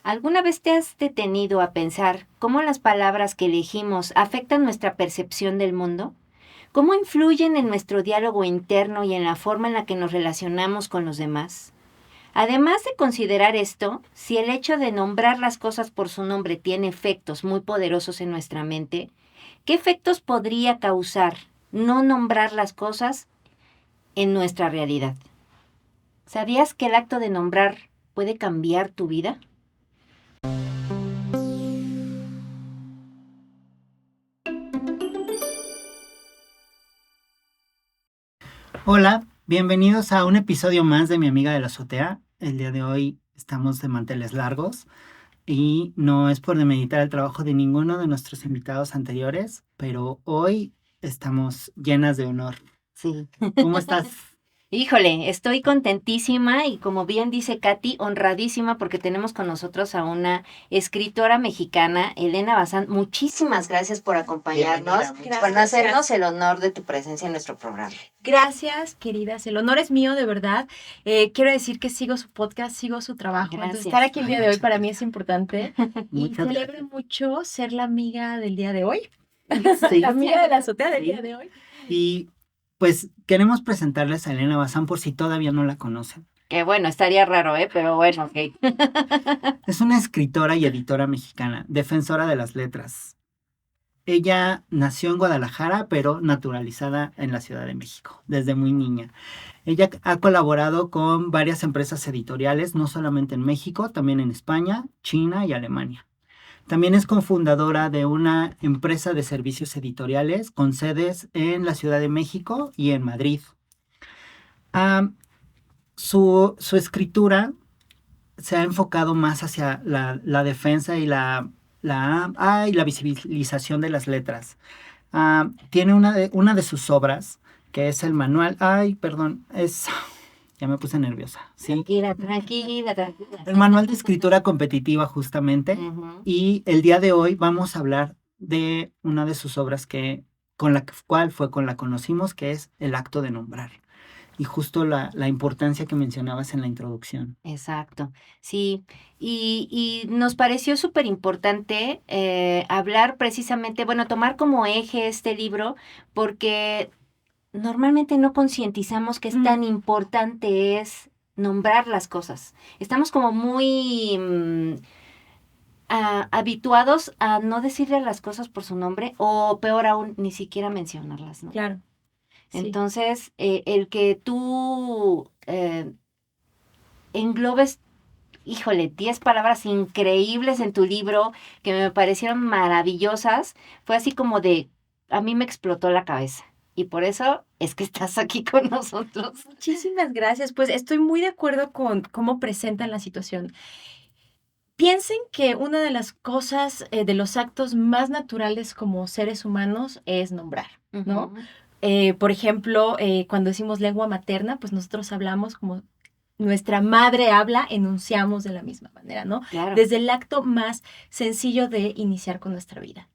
¿Alguna vez te has detenido a pensar cómo las palabras que elegimos afectan nuestra percepción del mundo? ¿Cómo influyen en nuestro diálogo interno y en la forma en la que nos relacionamos con los demás? Además de considerar esto, si el hecho de nombrar las cosas por su nombre tiene efectos muy poderosos en nuestra mente, ¿qué efectos podría causar no nombrar las cosas en nuestra realidad? ¿Sabías que el acto de nombrar puede cambiar tu vida? Hola, bienvenidos a un episodio más de Mi Amiga de la Azotea. El día de hoy estamos de manteles largos y no es por demeritar el trabajo de ninguno de nuestros invitados anteriores, pero hoy estamos llenas de honor. Sí. ¿Cómo estás? Híjole, estoy contentísima y como bien dice Katy, honradísima porque tenemos con nosotros a una escritora mexicana, Elena Bazán. Muchísimas gracias por acompañarnos, por hacernos el honor de tu presencia en nuestro programa. Gracias, queridas. El honor es mío, de verdad. Quiero decir que sigo su podcast, sigo su trabajo. Gracias. Entonces, estar aquí el día de hoy para mí es importante. Y Muchas celebro gracias. mucho ser la amiga del día de hoy. Sí. La amiga de la azotea del Sí. día de hoy. Y pues queremos presentarles a Elena Bazán por si todavía no la conocen. Que bueno, estaría raro, pero bueno, ok. Es una escritora y editora mexicana, defensora de las letras. Ella nació en Guadalajara, pero naturalizada en la Ciudad de México, desde muy niña. Ella ha colaborado con varias empresas editoriales, no solamente en México, también en España, China y Alemania. También es cofundadora de una empresa de servicios editoriales con sedes en la Ciudad de México y en Madrid. Su escritura se ha enfocado más hacia la defensa y la visibilización de las letras. Tiene una de sus obras, que es el manual. Ya me puse nerviosa. ¿Sí? Tranquila. El manual de escritura competitiva, justamente. Uh-huh. Y el día de hoy vamos a hablar de una de sus obras con la conocimos, que es El acto de nombrar. Y justo la importancia que mencionabas en la introducción. Exacto, sí, y nos pareció súper importante hablar precisamente, bueno, tomar como eje este libro, porque normalmente no concientizamos qué tan importante es nombrar las cosas. Estamos como muy habituados a no decirle las cosas por su nombre, o peor aún, ni siquiera mencionarlas, ¿no? Claro. Sí. Entonces, el que tú englobes, híjole, 10 palabras increíbles en tu libro que me parecieron maravillosas, fue así como de, a mí me explotó la cabeza. Y por eso es que estás aquí con nosotros. Muchísimas gracias. Pues estoy muy de acuerdo con cómo presentan la situación. Piensen que una de las cosas, de los actos más naturales como seres humanos es nombrar, ¿no? Uh-huh. Por ejemplo, cuando decimos lengua materna, pues nosotros hablamos como nuestra madre habla, enunciamos de la misma manera, ¿no? Claro. Desde el acto más sencillo de iniciar con nuestra vida.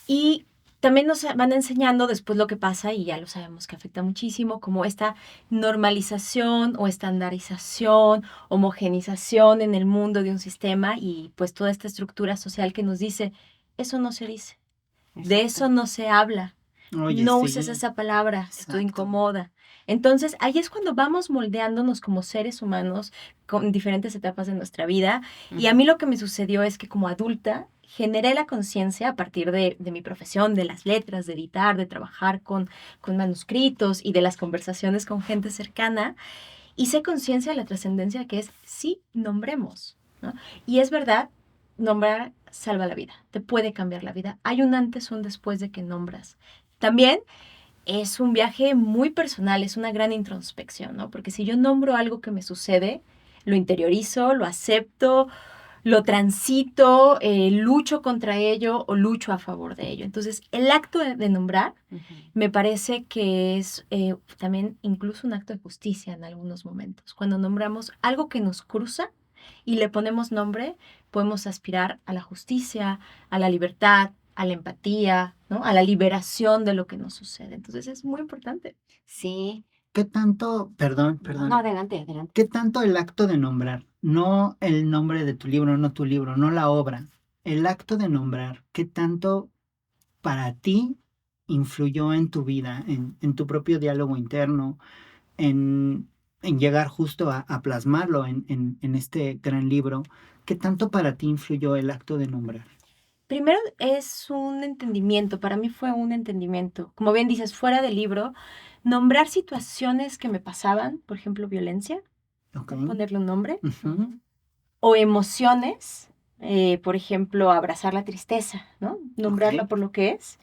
Y también nos van enseñando después lo que pasa, y ya lo sabemos que afecta muchísimo, como esta normalización o estandarización, homogenización en el mundo de un sistema, y pues toda esta estructura social que nos dice, eso no se dice, de eso no se habla. Oye, no sí. uses esa palabra, Exacto. esto incomoda. Entonces, ahí es cuando vamos moldeándonos como seres humanos con diferentes etapas de nuestra vida. Uh-huh. Y a mí lo que me sucedió es que como adulta generé la conciencia a partir de mi profesión, de las letras, de editar, de trabajar con manuscritos y de las conversaciones con gente cercana. Hice conciencia de la trascendencia que es sí nombremos, ¿no? Y es verdad, nombrar salva la vida, te puede cambiar la vida. Hay un antes, un después de que nombras. También es un viaje muy personal, es una gran introspección, ¿no? Porque si yo nombro algo que me sucede, lo interiorizo, lo acepto, lo transito, lucho contra ello o lucho a favor de ello. Entonces, el acto de nombrar Uh-huh. me parece que es también incluso un acto de justicia en algunos momentos. Cuando nombramos algo que nos cruza y le ponemos nombre, podemos aspirar a la justicia, a la libertad, a la empatía, ¿no? A la liberación de lo que nos sucede. Entonces es muy importante. Sí. ¿Qué tanto, perdón, No, adelante. qué tanto el acto de nombrar no el nombre de tu libro, no tu libro, no la obra, el acto de nombrar, ¿qué tanto para ti influyó en tu vida, en tu propio diálogo interno, en llegar justo a plasmarlo en este gran libro? ¿Qué tanto para ti influyó el acto de nombrar? Primero es un entendimiento, para mí fue un entendimiento. Como bien dices, fuera del libro, nombrar situaciones que me pasaban, por ejemplo, violencia, Ok. ponerle un nombre, Ujú. o emociones, por ejemplo, abrazar la tristeza, ¿no? Nombrarla Ok. por lo que es.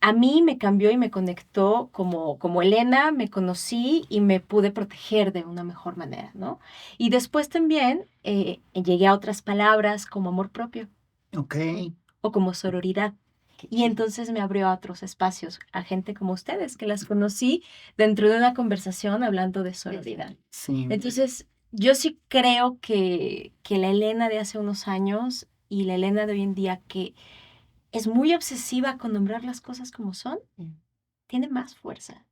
A mí me cambió y me conectó como Elena, me conocí y me pude proteger de una mejor manera, ¿no? Y después también llegué a otras palabras como amor propio Ok. o como sororidad. Qué Y chido. entonces me abrió a otros espacios, a gente como ustedes, que las conocí dentro de una conversación hablando de sororidad. Sí. Entonces, yo sí creo que la Elena de hace unos años y la Elena de hoy en día, que es muy obsesiva con nombrar las cosas como son, tiene más fuerza,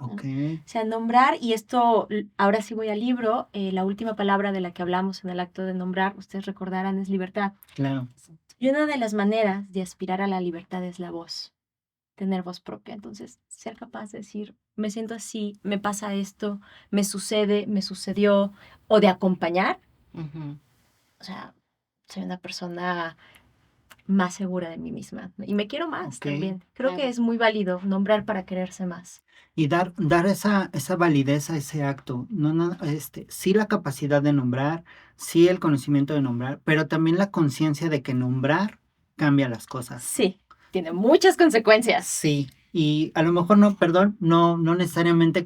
¿no? Ok. O sea, nombrar, y esto, ahora sí voy al libro, la última palabra de la que hablamos en el acto de nombrar, ustedes recordarán, es libertad. Claro. Y una de las maneras de aspirar a la libertad es la voz, tener voz propia. Entonces, ser capaz de decir, me siento así, me pasa esto, me sucede, me sucedió, o de acompañar. Ujú. O sea, soy una persona más segura de mí misma, ¿no? Y me quiero más Ok. también. Creo que Claro. es muy válido nombrar para quererse más. Y dar esa validez a ese acto. No, sí la capacidad de nombrar, sí el conocimiento de nombrar, pero también la conciencia de que nombrar cambia las cosas. Sí, tiene muchas consecuencias. Sí, y a lo mejor no, perdón, no necesariamente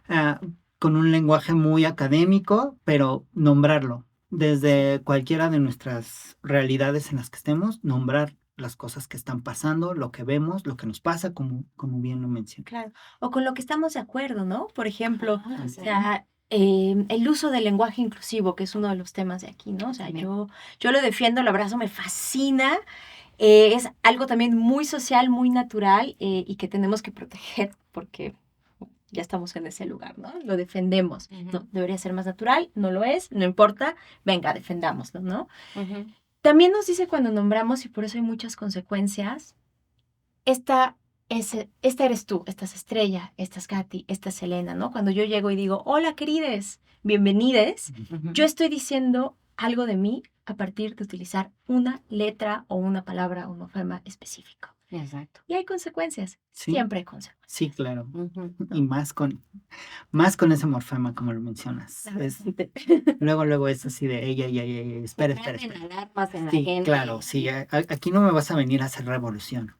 ah, con un lenguaje muy académico, pero nombrarlo. Desde cualquiera de nuestras realidades en las que estemos, nombrar las cosas que están pasando, lo que vemos, lo que nos pasa, como bien lo mencioné. Claro. O con lo que estamos de acuerdo, ¿no? Por ejemplo, Ah, o sí. sea, el uso del lenguaje inclusivo, que es uno de los temas de aquí, ¿no? O sea, También. yo lo defiendo, lo abrazo, me fascina. Es algo también muy social, muy natural y que tenemos que proteger porque ya estamos en ese lugar, ¿no? Lo defendemos. Ujú. No, debería ser más natural, no lo es, no importa, venga, defendámoslo, ¿no? Ujú. También nos dice cuando nombramos, y por eso hay muchas consecuencias, esta, esta eres tú, esta es Estrella, esta es Katy, esta es Elena, ¿no? Cuando yo llego y digo, hola querides, bienvenides, Ujú. yo estoy diciendo algo de mí a partir de utilizar una letra o una palabra o un morfema específico. Exacto. Y hay consecuencias, Sí, siempre hay consecuencias. sí, claro. Ujú. Y más con ese morfema, como lo mencionas. Luego es así de ella, Se espera. prenden alarmas en la Sí, gente. claro, sí, aquí no me vas a venir a hacer revolución.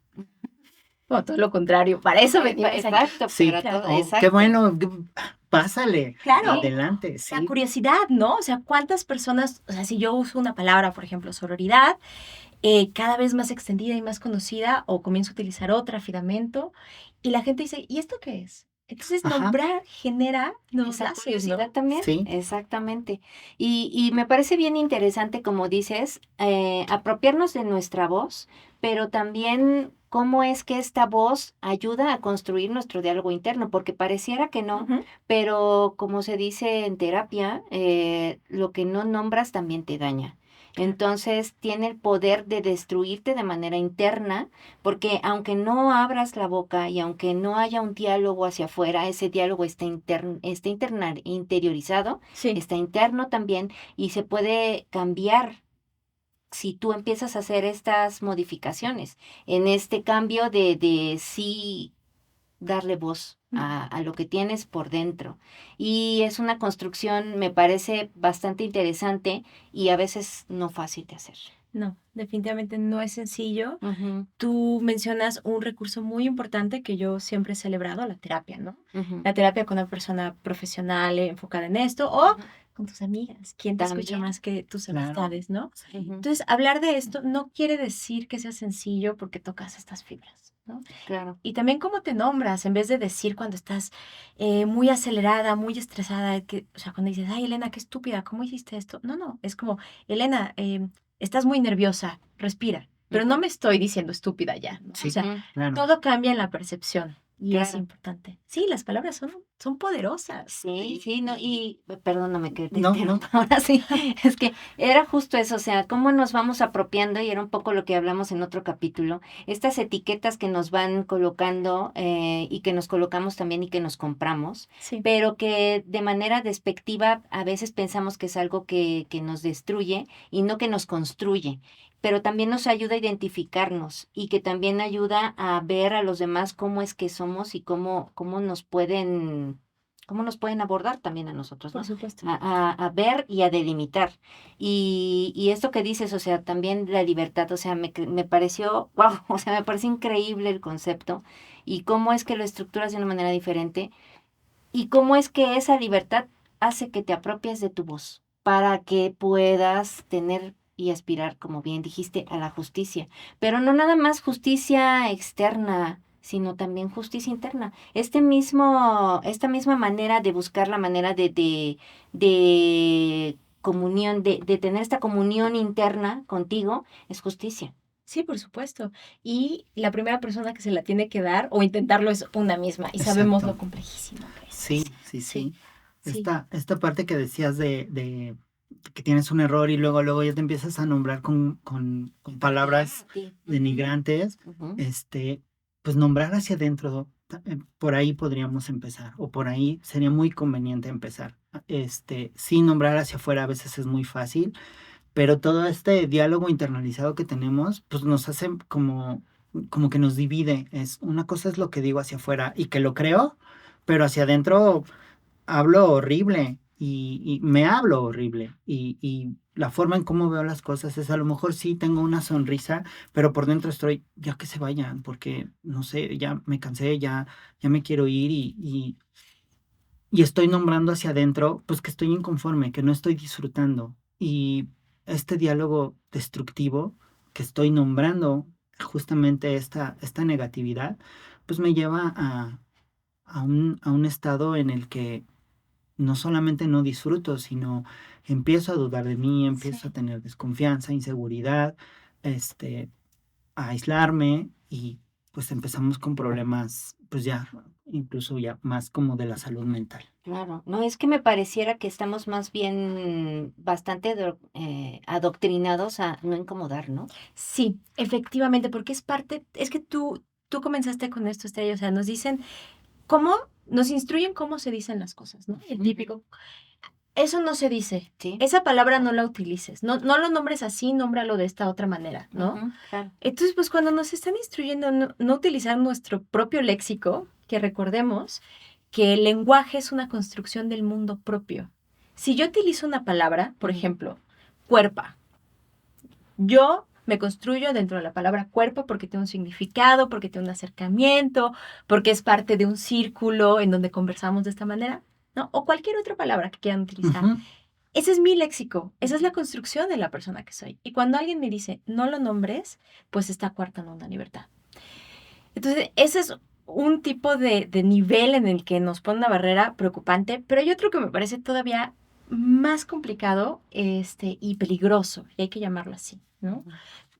O todo lo contrario, para eso venimos aquí. Exacto, Sí, para todo, oh, qué exacto. bueno, pásale, Claro. adelante, La sí, curiosidad, ¿no? O sea, ¿cuántas personas, o sea, si yo uso una palabra, por ejemplo, sororidad, cada vez más extendida y más conocida, o comienzo a utilizar otra, filamento, y la gente dice, ¿y esto qué es? Entonces, ajá, nombrar genera nuevos Esa lazos, curiosidad ¿no? también, sí, exactamente. Y me parece bien interesante, como dices, apropiarnos de nuestra voz, pero también cómo es que esta voz ayuda a construir nuestro diálogo interno, porque pareciera que no, Ujú. pero como se dice en terapia, lo que no nombras también te daña. Entonces tiene el poder de destruirte de manera interna, porque aunque no abras la boca y aunque no haya un diálogo hacia afuera, ese diálogo está interiorizado, Sí. está interno también y se puede cambiar si tú empiezas a hacer estas modificaciones. En este cambio de sí darle voz a lo que tienes por dentro. Y es una construcción, me parece bastante interesante y a veces no fácil de hacer. No, definitivamente no es sencillo. Ujú, Tú mencionas un recurso muy importante que yo siempre he celebrado, la terapia, ¿no? ujú. La terapia con una persona profesional enfocada en esto o con tus amigas, quien te escucha También. más que tus Claro. amistades, ¿no? Ujú, Entonces, hablar de esto no quiere decir que sea sencillo porque tocas estas fibras, ¿no? claro. Y también cómo te nombras, en vez de decir cuando estás muy acelerada, muy estresada, que, o sea, cuando dices, ay, Elena, qué estúpida, ¿cómo hiciste esto? No, es como, Elena, estás muy nerviosa, respira. Pero no Ujú. me estoy diciendo estúpida ya, ¿no? O sí, sea, Ujú, claro. todo cambia en la percepción y es claro. importante. Sí, las palabras son poderosas. Sí, no, y perdóname que te No, interrumpa, ahora sí, es que era justo eso, o sea, cómo nos vamos apropiando, y era un poco lo que hablamos en otro capítulo, estas etiquetas que nos van colocando y que nos colocamos también y que nos compramos, Sí. pero que de manera despectiva a veces pensamos que es algo que nos destruye y no que nos construye, pero también nos ayuda a identificarnos y que también ayuda a ver a los demás cómo es que somos y cómo nos pueden abordar también a nosotros, Por ¿no? supuesto. A ver y a delimitar. Y esto que dices, o sea, también la libertad, o sea, me pareció, wow, o sea, me parece increíble el concepto y cómo es que lo estructuras de una manera diferente y cómo es que esa libertad hace que te apropies de tu voz para que puedas tener y aspirar, como bien dijiste, a la justicia. Pero no nada más justicia externa, sino también justicia interna. Esta misma manera de buscar la manera de comunión, de tener esta comunión interna contigo, es justicia. Sí, por supuesto. Y la primera persona que se la tiene que dar o intentarlo es una misma. Y sabemos Exacto. lo complejísimo que es. Sí. Sí. Esta parte que decías de que tienes un error y luego ya te empiezas a nombrar con palabras Sí. denigrantes, Ujú. pues nombrar hacia adentro, por ahí podríamos empezar, o por ahí sería muy conveniente empezar. Sí, nombrar hacia afuera a veces es muy fácil, pero todo este diálogo internalizado que tenemos, pues nos hace como que nos divide. Una cosa es lo que digo hacia afuera y que lo creo, pero hacia adentro hablo horrible y me hablo horrible y la forma en cómo veo las cosas es a lo mejor sí tengo una sonrisa, pero por dentro estoy ya que se vayan porque no sé, ya me cansé, ya me quiero ir y estoy nombrando hacia adentro pues que estoy inconforme, que no estoy disfrutando y este diálogo destructivo que estoy nombrando justamente esta negatividad pues me lleva a un estado en el que no solamente no disfruto, sino empiezo a dudar de mí, empiezo a Sí. tener desconfianza, inseguridad, este, a aislarme y pues empezamos con problemas, pues ya, incluso ya más como de la salud mental. Claro, no es que me pareciera que estamos más bien bastante adoctrinados a no incomodar, ¿no? Sí, efectivamente, porque es parte, es que tú comenzaste con esto, Estrella, o sea, nos dicen cómo, nos instruyen cómo se dicen las cosas, ¿no? El típico, eso no se dice, Sí. esa palabra no la utilices, no lo nombres así, nómbralo de esta otra manera, ¿no? Ujú, claro. Entonces, pues cuando nos están instruyendo a no utilizar nuestro propio léxico, que recordemos que el lenguaje es una construcción del mundo propio. Si yo utilizo una palabra, por Ujú. ejemplo, cuerpa, yo me construyo dentro de la palabra cuerpo porque tiene un significado, porque tiene un acercamiento, porque es parte de un círculo en donde conversamos de esta manera, ¿no? O cualquier otra palabra que quieran utilizar. Ujú. Ese es mi léxico, esa es la construcción de la persona que soy. Y cuando alguien me dice, no lo nombres, pues está coartando una libertad. Entonces, ese es un tipo de nivel en el que nos pone una barrera preocupante, pero hay otro que me parece todavía más complicado y peligroso, y hay que llamarlo así, ¿no? Ujú.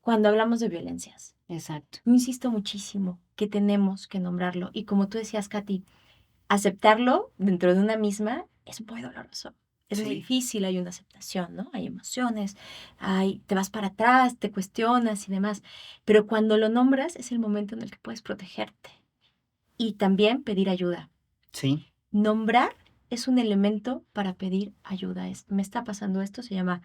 Cuando hablamos de violencias. Exacto. Yo insisto muchísimo que tenemos que nombrarlo, y como tú decías, Katy, aceptarlo dentro de una misma es muy doloroso. Es muy Sí. difícil, hay una aceptación, ¿no? Hay emociones, te vas para atrás, te cuestionas y demás. Pero cuando lo nombras es el momento en el que puedes protegerte y también pedir ayuda. Sí, Nombrar es un elemento para pedir ayuda. Me está pasando esto, se llama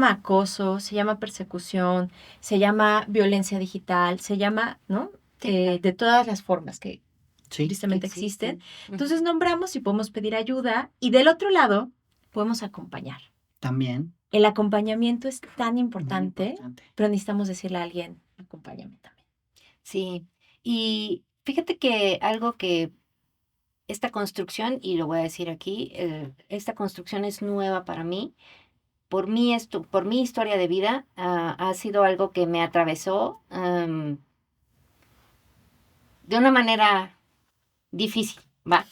acoso, se llama persecución, se llama violencia digital, se llama, ¿no? De todas las formas que sí, tristemente Que existen. Ujú. Entonces nombramos y podemos pedir ayuda y del otro lado podemos acompañar. también. El acompañamiento es tan Muy importante, importante. pero necesitamos decirle a alguien, acompáñame también. Sí. Y fíjate que algo que esta construcción, y lo voy a decir aquí, esta construcción es nueva para mí. Por mi historia de vida, ha sido algo que me atravesó de una manera difícil, ¿va?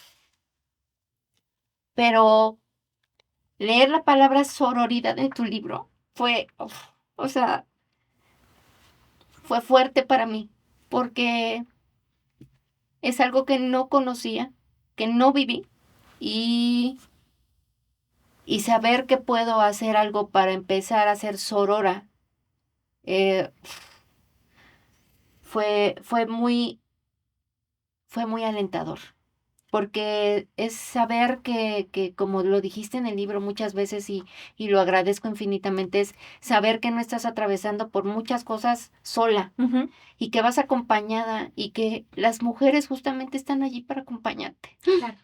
Pero leer la palabra sororidad en tu libro fue, uf, o sea, fue fuerte para mí, porque es algo que no conocía, que no viví, y, y saber que puedo hacer algo para empezar a ser sorora, eh, fue muy alentador. Porque es saber que, como lo dijiste en el libro muchas veces y lo agradezco infinitamente, es saber que no estás atravesando por muchas cosas sola Ujú. y que vas acompañada y que las mujeres justamente están allí para acompañarte. Claro.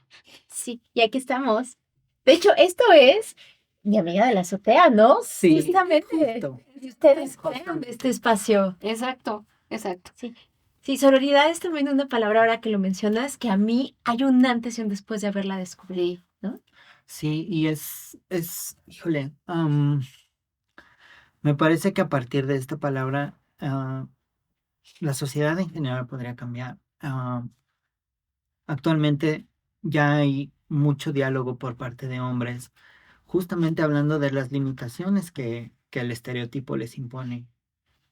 Sí, y aquí estamos. De hecho, esto es mi amiga de la azotea, ¿no? Sí, Justamente. justo. Y ustedes crean de este espacio. Exacto, exacto. Sí. Sí, sororidad es también una palabra ahora que lo mencionas, que a mí hay un antes y un después de haberla descubierto, Sí. ¿no? Sí, y híjole, me parece que a partir de esta palabra, la sociedad en general podría cambiar. Actualmente ya hay mucho diálogo por parte de hombres, justamente hablando de las limitaciones que el estereotipo les impone.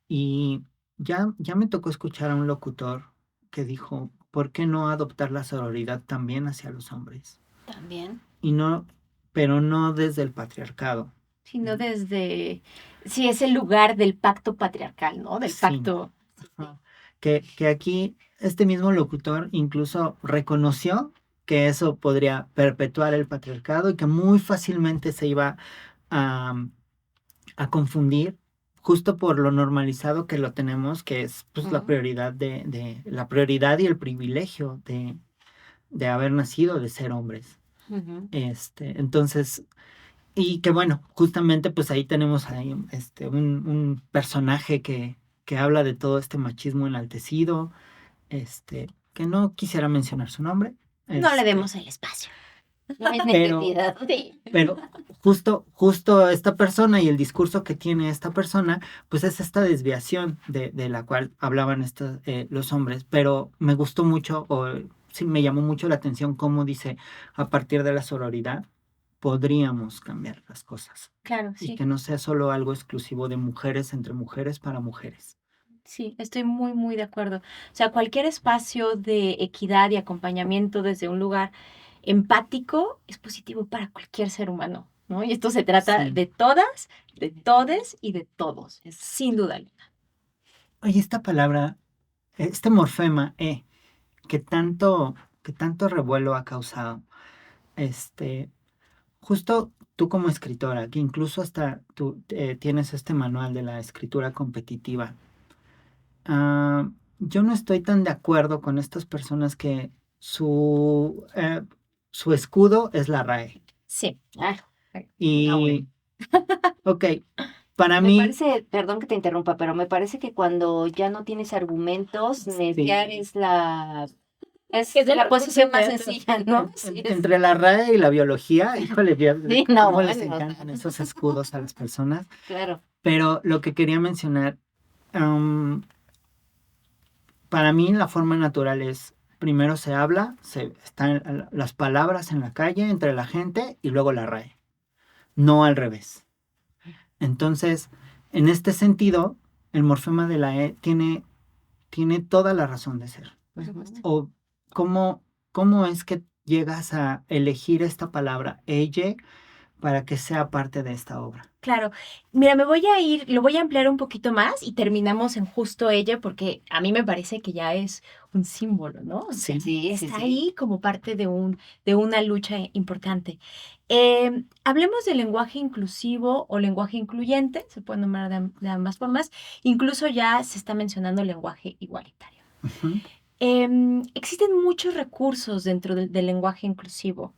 Y ya me tocó escuchar a un locutor que dijo, ¿por qué no adoptar la sororidad también hacia los hombres? También. Y no, pero no desde el patriarcado. Sino desde, sí, es el lugar del pacto patriarcal, ¿no? Del Sí. pacto. Ajá. Que aquí este mismo locutor incluso reconoció que eso podría perpetuar el patriarcado y que muy fácilmente se iba a, a confundir justo por lo normalizado que lo tenemos, que es pues la Ujú, prioridad de la prioridad y el privilegio de haber nacido, de ser hombres. ujú. Entonces, y que bueno, justamente pues ahí tenemos ahí un personaje que habla de todo este machismo enaltecido, que no quisiera mencionar su nombre, No le demos el espacio. No hay pero, necesidad. Sí. pero justo esta persona y el discurso que tiene esta persona, pues es esta desviación de la cual hablaban los hombres, pero me gustó mucho, o sí me llamó mucho la atención cómo dice, a partir de la sororidad podríamos cambiar las cosas Claro, y sí. que no sea solo algo exclusivo de mujeres entre mujeres para mujeres. Sí, estoy muy, muy de acuerdo. O sea, cualquier espacio de equidad y acompañamiento desde un lugar empático es positivo para cualquier ser humano, ¿no? Y esto se trata Sí. de todas, de todes y de todos, sin duda alguna. Oye, esta palabra, este morfema que tanto revuelo ha causado, este, justo tú como escritora, que incluso hasta tú tienes este manual de la escritura competitiva, yo no estoy tan de acuerdo con estas personas que su escudo es la RAE. Sí. Ah, Y, ok, para me mí, parece, perdón que te interrumpa, pero me parece que cuando ya no tienes argumentos, netear sí, es la posición más sencilla, ¿no? Sí, entre la RAE y la biología, híjole, sí, no, cómo les bueno, encantan esos escudos a las personas. claro. Pero lo que quería mencionar, am, para mí la forma natural es, primero se habla, están las palabras en la calle entre la gente y luego la RAE, no al revés. Entonces, en este sentido, el morfema de la E tiene toda la razón de ser. Por supuesto. O cómo es que llegas a elegir esta palabra, ella, para que sea parte de esta obra. Claro, mira, lo voy a ampliar un poquito más y terminamos en justo ella porque a mí me parece que ya es un símbolo, ¿no? O sea, Sí. Sí, está sí. ahí como parte de una lucha importante. Hablemos del lenguaje inclusivo o lenguaje incluyente, se puede nombrar de ambas formas, incluso ya se está mencionando lenguaje igualitario. Ujú. Existen muchos recursos dentro del lenguaje inclusivo.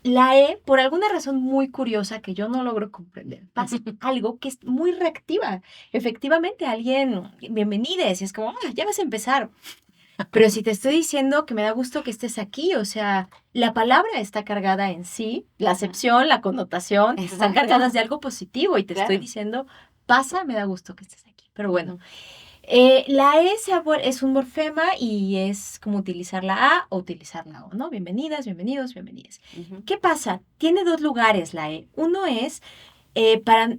La E, por alguna razón muy curiosa que yo no logro comprender, pasa algo que es muy reactiva. Efectivamente, alguien, bienvenides, y es como, ya vas a empezar. Pero si te estoy diciendo que me da gusto que estés aquí, o sea, la palabra está cargada en sí, la acepción, la connotación, están Exacto. cargadas de algo positivo y te estoy Claro. diciendo, pasa, me da gusto que estés aquí. Pero bueno, Ujú. la E es un morfema y es como utilizar la A o utilizar la O, ¿no? Bienvenidas, bienvenidos, bienvenidas. Ujú. ¿Qué pasa? Tiene dos lugares la E. Uno es para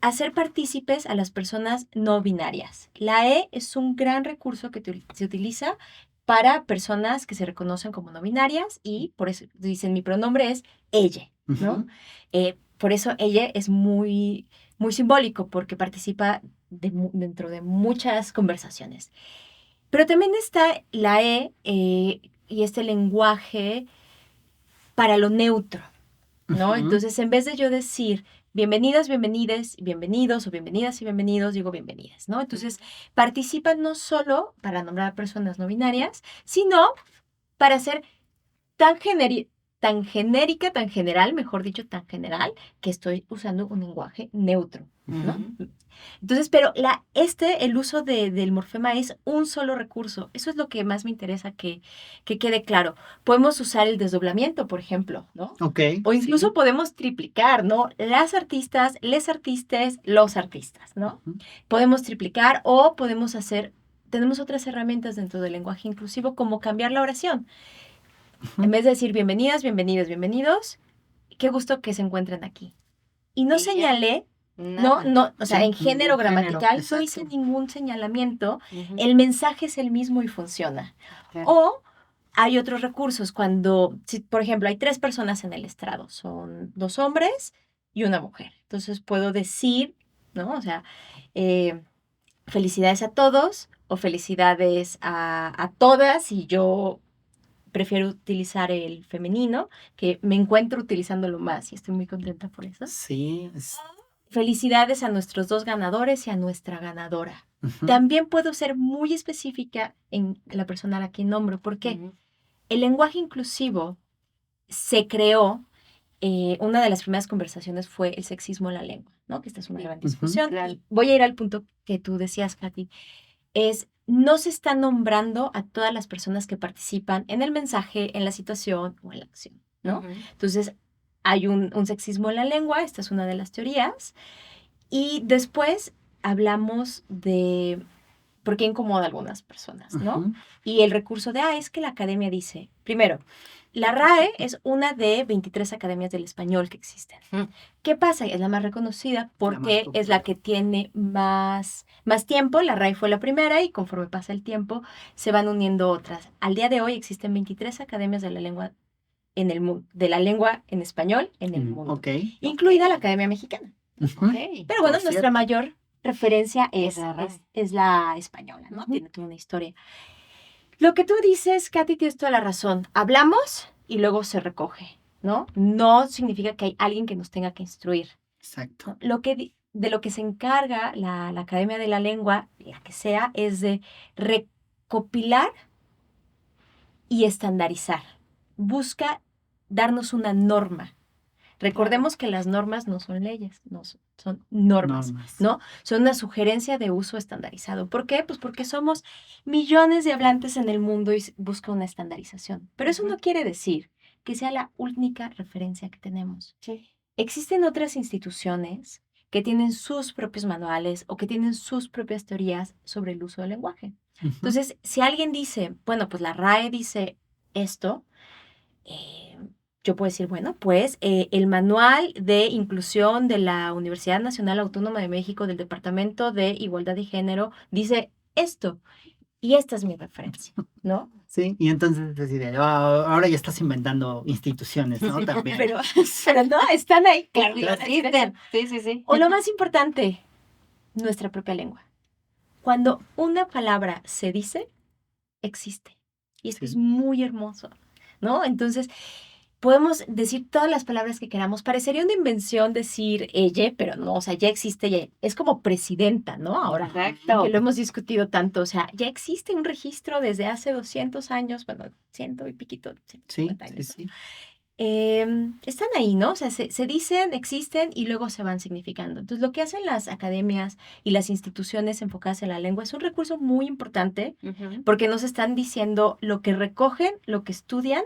hacer partícipes a las personas no binarias. La E es un gran recurso que se utiliza para personas que se reconocen como no binarias y por eso dicen mi pronombre es ella, ¿no? Ujú. Por eso ella es muy, muy simbólico porque participa dentro de muchas conversaciones. Pero también está la y este lenguaje para lo neutro, ¿no? Ujú. Entonces, en vez de yo decir bienvenidas, bienvenides, bienvenidos o bienvenidas y bienvenidos, digo bienvenidas, ¿no? Entonces, participan no solo para nombrar a personas no binarias, sino para ser tan, tan genérica, tan general, mejor dicho, tan general, que estoy usando un lenguaje neutro, ¿no? Ujú. Entonces, pero el uso del morfema es un solo recurso. Eso es lo que más me interesa que quede claro. Podemos usar el desdoblamiento, por ejemplo, ¿no? Ok, O incluso sí. podemos triplicar, ¿no? Las artistas, les artistes, los artistas, ¿no? Ujú. Podemos triplicar o podemos tenemos otras herramientas dentro del lenguaje inclusivo como cambiar la oración. En Ujú. vez de decir bienvenidas, bienvenidos, bienvenidos, qué gusto que se encuentren aquí. Y no Y ya, señalé, nada. o sea, Sí, en género ningún género, gramatical no hice exacto. ningún señalamiento, Ujú. el mensaje es el mismo y funciona. Claro. O hay otros recursos cuando, si, por ejemplo, hay 3 personas en el estrado, son 2 hombres y una mujer. Entonces puedo decir, ¿no? O sea, eh, felicidades a todos o felicidades a todas y yo prefiero utilizar el femenino, que me encuentro utilizándolo más y estoy muy contenta por eso. Sí, Felicidades a nuestros 2 ganadores y a nuestra ganadora. ujú. También puedo ser muy específica en la persona a la que nombro, porque Ujú. el lenguaje inclusivo se creó, una de las primeras conversaciones fue el sexismo en la lengua, ¿no? Que esta es una Sí. gran Ujú. discusión. Claro. Y voy a ir al punto que tú decías, Katy, es no se está nombrando a todas las personas que participan en el mensaje, en la situación o en la acción, ¿no? Ujú. Entonces, hay un sexismo en la lengua, esta es una de las teorías, y después hablamos de por qué incomoda a algunas personas, ¿no? Ujú. Y el recurso de, es que la academia dice, primero, la RAE es una de 23 academias del español que existen. Ujú. ¿Qué pasa? Es la más reconocida La más porque es la popular. que tiene más tiempo. La RAE fue la primera y conforme pasa el tiempo se van uniendo otras. Al día de hoy existen 23 academias de la lengua en el mundo, de la lengua en español en el mundo, Ok. incluida la Academia Mexicana. Ujú. Ok. Pero bueno, Por nuestra cierto. mayor referencia Es la RAE. es la española, ¿no? Ujú. Tiene toda una historia. Lo que tú dices, Katy, tienes toda la razón. Hablamos y luego se recoge, ¿no? No significa que hay alguien que nos tenga que instruir, Exacto. ¿no? De lo que se encarga la Academia de la Lengua, la que sea, es de recopilar y estandarizar. Busca darnos una norma. Recordemos que las normas no son leyes, no son normas, Normas. ¿no? Son una sugerencia de uso estandarizado. ¿Por qué? Pues porque somos millones de hablantes en el mundo y busca una estandarización. Pero eso Ujú. no quiere decir que sea la única referencia que tenemos. Sí. Existen otras instituciones que tienen sus propios manuales o que tienen sus propias teorías sobre el uso del lenguaje. Ujú. Entonces, si alguien dice, bueno, pues la RAE dice esto, eh, yo puedo decir, bueno, pues el manual de inclusión de la Universidad Nacional Autónoma de México del Departamento de Igualdad de Género dice esto y esta es mi referencia, ¿no? Sí, y entonces decide, ahora ya estás inventando instituciones, ¿no? También. Pero no, están ahí, claro, Sí, que van a decir eso. existen. Sí, sí, sí. O lo más importante, nuestra propia lengua. Cuando una palabra se dice, existe. Y esto es Sí. muy hermoso, ¿no? Entonces, podemos decir todas las palabras que queramos. Parecería una invención decir ella, pero no, o sea, ya existe, ya, es como presidenta, ¿no? Ahora Exacto. que lo hemos discutido tanto, o sea, ya existe un registro desde hace 200 años, bueno, 100 y piquito, Sí, 150 sí, años, ¿no? sí. Están ahí, ¿no? O sea, se dicen, existen y luego se van significando. Entonces, lo que hacen las academias y las instituciones enfocadas en la lengua es un recurso muy importante Ujú. porque nos están diciendo lo que recogen, lo que estudian,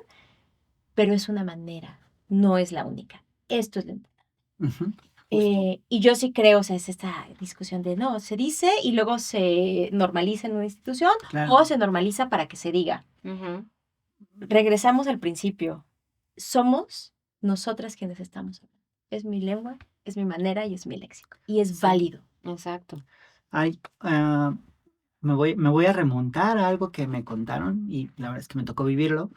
pero es una manera, no es la única. Esto es lo importante. Ujú. Justo. Y yo sí creo, o sea, es esta discusión de no, se dice y luego se normaliza en una institución Claro. o se normaliza para que se diga. Ujú. Regresamos al principio. Somos nosotras quienes estamos hablando. Es mi lengua, es mi manera y es mi léxico. Y es Sí. válido. Exacto. Hay, me voy a remontar a algo que me contaron y la verdad es que me tocó vivirlo.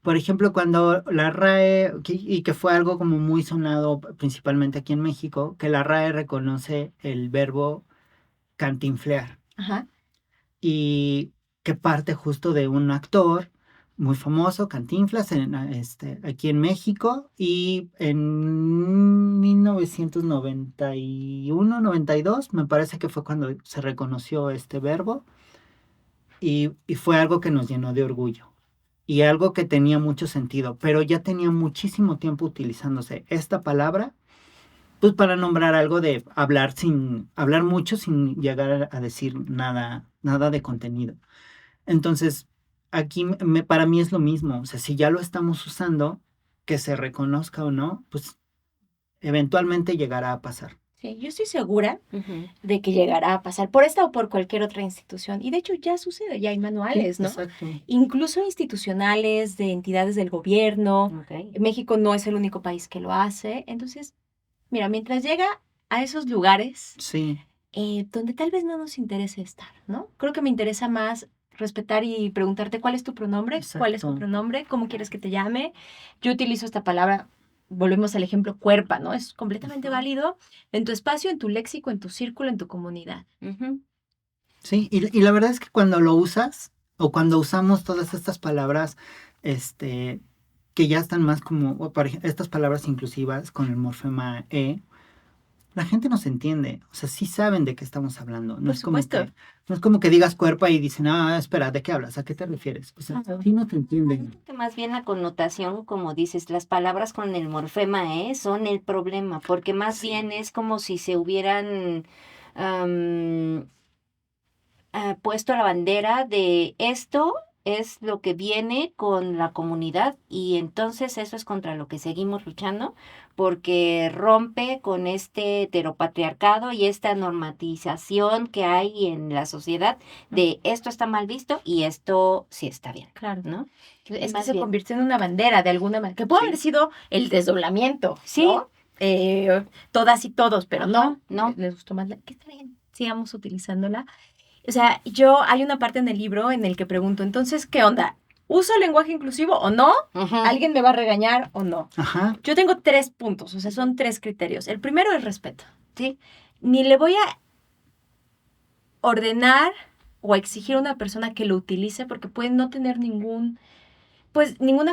Por ejemplo, cuando la RAE, y que fue algo como muy sonado principalmente aquí en México, que la RAE reconoce el verbo cantinflear Ajá. y que parte justo de un actor muy famoso, Cantinflas, aquí en México, y en 1991, 92, me parece que fue cuando se reconoció este verbo, y fue algo que nos llenó de orgullo. Y algo que tenía mucho sentido, pero ya tenía muchísimo tiempo utilizándose esta palabra, pues para nombrar algo de hablar mucho sin llegar a decir nada de contenido. Entonces, aquí para mí es lo mismo, o sea, si ya lo estamos usando, que se reconozca o no, pues eventualmente llegará a pasar. Sí, yo estoy segura Ujú. de que llegará a pasar por esta o por cualquier otra institución. Y de hecho ya sucede, ya hay manuales, ¿no? Exacto. Incluso institucionales de entidades del gobierno. Ok. México no es el único país que lo hace. Entonces, mira, mientras llega a esos lugares Sí, donde tal vez no nos interese estar, ¿no? Creo que me interesa más respetar y preguntarte cuál es tu pronombre, cuál es tu exacto. pronombre, cómo quieres que te llame. Yo utilizo esta palabra, volvemos al ejemplo cuerpa, ¿no? Es completamente Ujú. válido en tu espacio, en tu léxico, en tu círculo, en tu comunidad. Ujú. Sí, y la verdad es que cuando lo usas, o cuando usamos todas estas palabras, que ya están más como, o por ejemplo, estas palabras inclusivas con el morfema E, la gente nos entiende, o sea, sí saben de qué estamos hablando. Por supuesto. No es como que digas cuerpo y dicen, espera, ¿de qué hablas? ¿A qué te refieres? O sea, Ajá. sí no te entienden. Que más bien la connotación, como dices, las palabras con el morfema son el problema, porque más Sí. bien es como si se hubieran am, puesto la bandera de esto es lo que viene con la comunidad y entonces eso es contra lo que seguimos luchando porque rompe con este heteropatriarcado y esta normatización que hay en la sociedad de esto está mal visto y esto sí está bien, Claro. ¿no? Es que Más se bien. convirtió en una bandera de alguna manera, que puede Sí. haber sido el desdoblamiento, Sí. ¿no? Todas y todos, pero Ajá, no, no. les gustó más que está bien, sigamos utilizándola. O sea, hay una parte en el libro en el que pregunto, entonces, ¿qué onda? ¿Uso lenguaje inclusivo o no? Ujú. ¿Alguien me va a regañar o no? Ajá, Yo tengo 3 puntos, o sea, son 3 criterios. El primero es respeto. Sí. Ni le voy a ordenar o a exigir a una persona que lo utilice porque puede no tener ninguna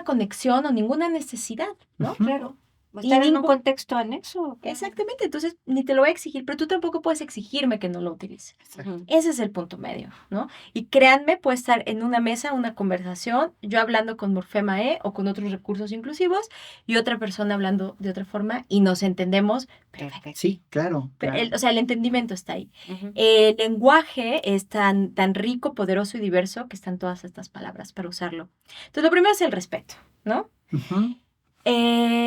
conexión o ninguna necesidad, ¿no? ujú, Claro. Y Estar en un ningún- contexto anexo. Exactamente, entonces ni te lo voy a exigir, pero tú tampoco puedes exigirme que no lo utilice. exacto. Ujú. Ese es el punto medio, ¿no? Y créanme, puede estar en una mesa, una conversación, yo hablando con Morfema E o con otros recursos inclusivos y otra persona hablando de otra forma y nos entendemos perfecto. Perfecto. Sí, claro, claro. O sea, el entendimiento está ahí. Ujú. El lenguaje es tan rico, poderoso y diverso que están todas estas palabras para usarlo. Entonces, lo primero es el respeto, ¿no? Ujú,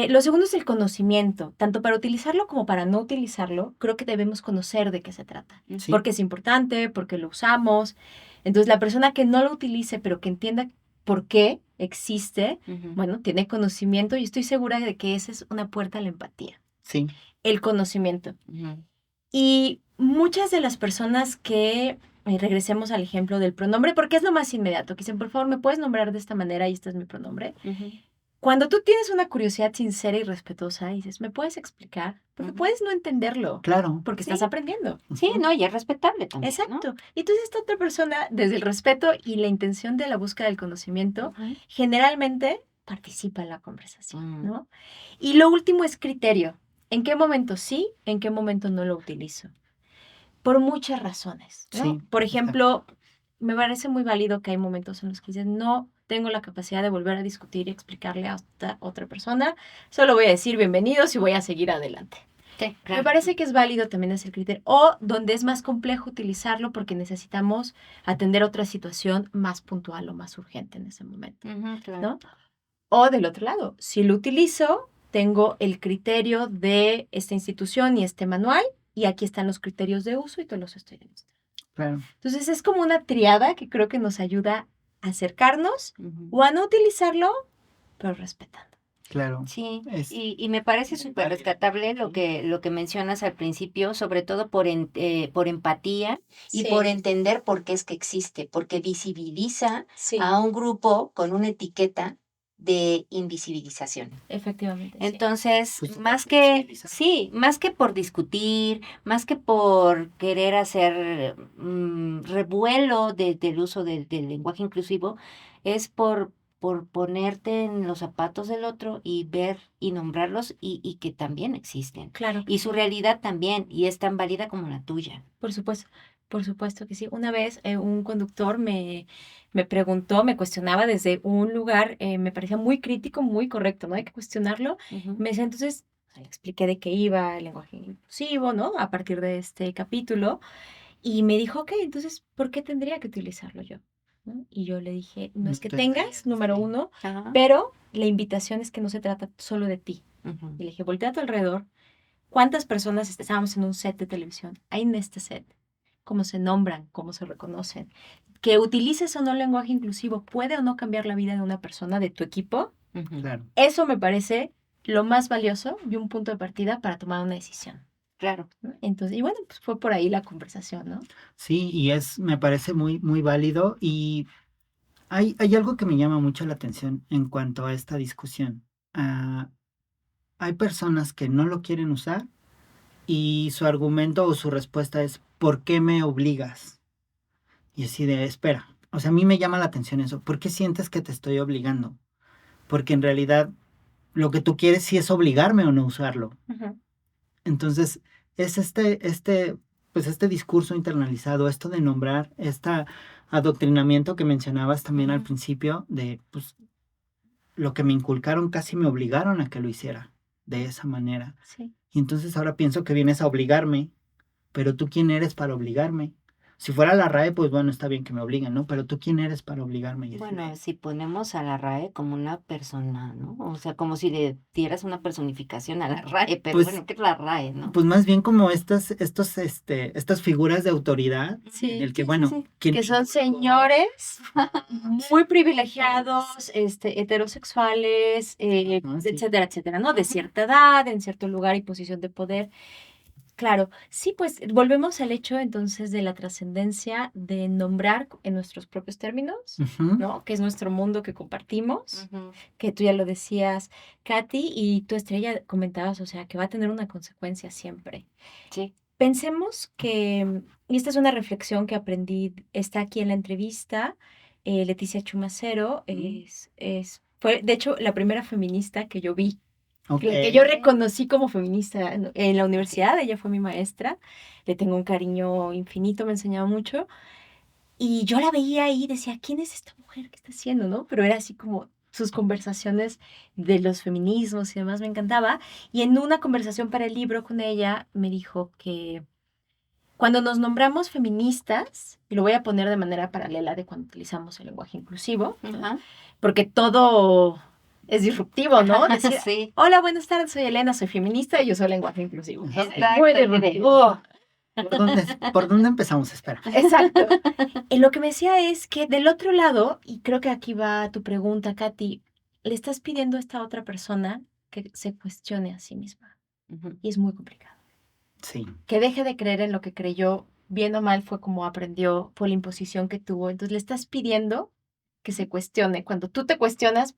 Lo segundo es el conocimiento, tanto para utilizarlo como para no utilizarlo, creo que debemos conocer de qué se trata, sí, porque es importante, porque lo usamos. Entonces, la persona que no lo utilice, pero que entienda por qué existe, Ujú. bueno, tiene conocimiento y estoy segura de que esa es una puerta a la empatía, sí, el conocimiento. Ujú. Y muchas de las personas que, regresemos al ejemplo del pronombre, porque es lo más inmediato, que dicen, por favor, ¿me puedes nombrar de esta manera y este es mi pronombre? Ujú. Cuando tú tienes una curiosidad sincera y respetuosa y dices, ¿me puedes explicar? Porque Ujú. puedes no entenderlo, claro. porque Sí. estás aprendiendo. Sí, Ujú, no, y es respetable también, ¿no? Exacto. Y entonces esta otra persona, desde el respeto y la intención de la búsqueda del conocimiento, Ujú. generalmente participa en la conversación, Mm. ¿no? Y lo último es criterio. ¿En qué momento sí? ¿En qué momento no lo utilizo? Por muchas razones, ¿no? Sí, Por ejemplo, me parece muy válido que hay momentos en los que dices, no tengo la capacidad de volver a discutir y explicarle a otra persona, solo voy a decir bienvenidos y voy a seguir adelante. Sí, Me parece que es válido también ese criterio. O donde es más complejo utilizarlo porque necesitamos atender otra situación más puntual o más urgente en ese momento, Ujú, claro. ¿no? O del otro lado, si lo utilizo, tengo el criterio de esta institución y este manual y aquí están los criterios de uso y te los estoy demostrando. claro. Entonces es como una triada que creo que nos ayuda a acercarnos Ujú. o a no utilizarlo, pero respetando. Claro. Sí, Es, y me parece súper rescatable lo que mencionas al principio, sobre todo por empatía y por Sí, entender por qué es que existe, porque visibiliza sí, a un grupo con una etiqueta de invisibilización. efectivamente, sí. Entonces, pues, más que, visibilizar. sí, más que por discutir, más que por querer hacer revuelo del uso del lenguaje inclusivo, es por ponerte en los zapatos del otro y ver y nombrarlos y que también existen. Claro que Y su sí. realidad también, y es tan válida como la tuya. Por supuesto que sí. Una vez un conductor me preguntó, me cuestionaba desde un lugar, me parecía muy crítico, muy correcto, ¿no? Hay que cuestionarlo. Ujú, Me decía entonces, le expliqué de qué iba el lenguaje inclusivo, ¿no? A partir de este capítulo. Y me dijo, ok, entonces, ¿por qué tendría que utilizarlo yo? ¿No? Y yo le dije, no No es que tengas, tendrías, número sí. uno, ajá, pero la invitación es que no se trata solo de ti. ujú, Y le dije, voltea a tu alrededor. ¿Cuántas personas estábamos en un set de televisión? Hay en este set. ¿Cómo se nombran? ¿Cómo se reconocen? Que utilices o no lenguaje inclusivo puede o no cambiar la vida de una persona de tu equipo. ujú. Claro. Eso me parece lo más valioso y un punto de partida para tomar una decisión, Claro. ¿no? Entonces, y bueno, pues fue por ahí la conversación, ¿no? Sí, y me parece muy, muy válido. Y hay algo que me llama mucho la atención en cuanto a esta discusión. Ah, hay personas que no lo quieren usar y su argumento o su respuesta es, ¿por qué me obligas? Y así de, espera. O sea, a mí me llama la atención eso. ¿Por qué sientes que te estoy obligando? Porque en realidad lo que tú quieres sí es obligarme o no usarlo. Ujú. Entonces, es pues este discurso internalizado, esto de nombrar, este adoctrinamiento que mencionabas también al Ujú. principio, de pues lo que me inculcaron casi me obligaron a que lo hiciera de esa manera. Sí. Y entonces ahora pienso que vienes a obligarme, pero tú quién eres para obligarme. Si fuera la RAE, pues bueno, está bien que me obliguen, ¿no? Pero tú quién eres para obligarme. Y así Bueno, de, si ponemos a la RAE como una persona, ¿no? O sea, como si le dieras una personificación a la RAE, pero pues bueno, ¿qué es la RAE, no? Pues más bien como estas figuras de autoridad, en Sí, el que, Sí, sí, bueno, sí. quien que me son inculcó, señores muy privilegiados, heterosexuales, ¿no? Sí. etcétera, etcétera, ¿no? De cierta edad, en cierto lugar y posición de poder. Claro, sí, pues volvemos al hecho entonces de la trascendencia de nombrar en nuestros propios términos, Ujú, ¿no? Que es nuestro mundo que compartimos, Ujú, que tú ya lo decías, Katy, y tu Estrella comentabas, o sea, que va a tener una consecuencia siempre. sí. Pensemos que, y esta es una reflexión que aprendí, está aquí en la entrevista, Leticia Chumacero fue, de hecho, la primera feminista que yo vi, ok. que yo reconocí como feminista en la universidad, ella fue mi maestra, le tengo un cariño infinito, me enseñaba mucho, y yo la veía ahí y decía, ¿quién es esta mujer? ¿Qué está haciendo? ¿No? Pero era así como sus conversaciones de los feminismos y demás me encantaba. Y en una conversación para el libro con ella me dijo que cuando nos nombramos feministas, y lo voy a poner de manera paralela de cuando utilizamos el lenguaje inclusivo, ¿no? Ajá. Porque todo es disruptivo, ¿no? Decir, Sí. hola, buenas tardes, soy Elena, soy feminista y yo soy lenguaje inclusivo. ¿no? Exacto. Muy y de, disruptivo. ¿Por dónde empezamos? Espera. Exacto. Y lo que me decía es que del otro lado, y creo que aquí va tu pregunta, Katy, le estás pidiendo a esta otra persona que se cuestione a sí misma. Ujú, Y es muy complicado. Sí, Que deje de creer en lo que creyó, bien o mal fue como aprendió, fue la imposición que tuvo. Entonces le estás pidiendo que se cuestione. Cuando tú te cuestionas,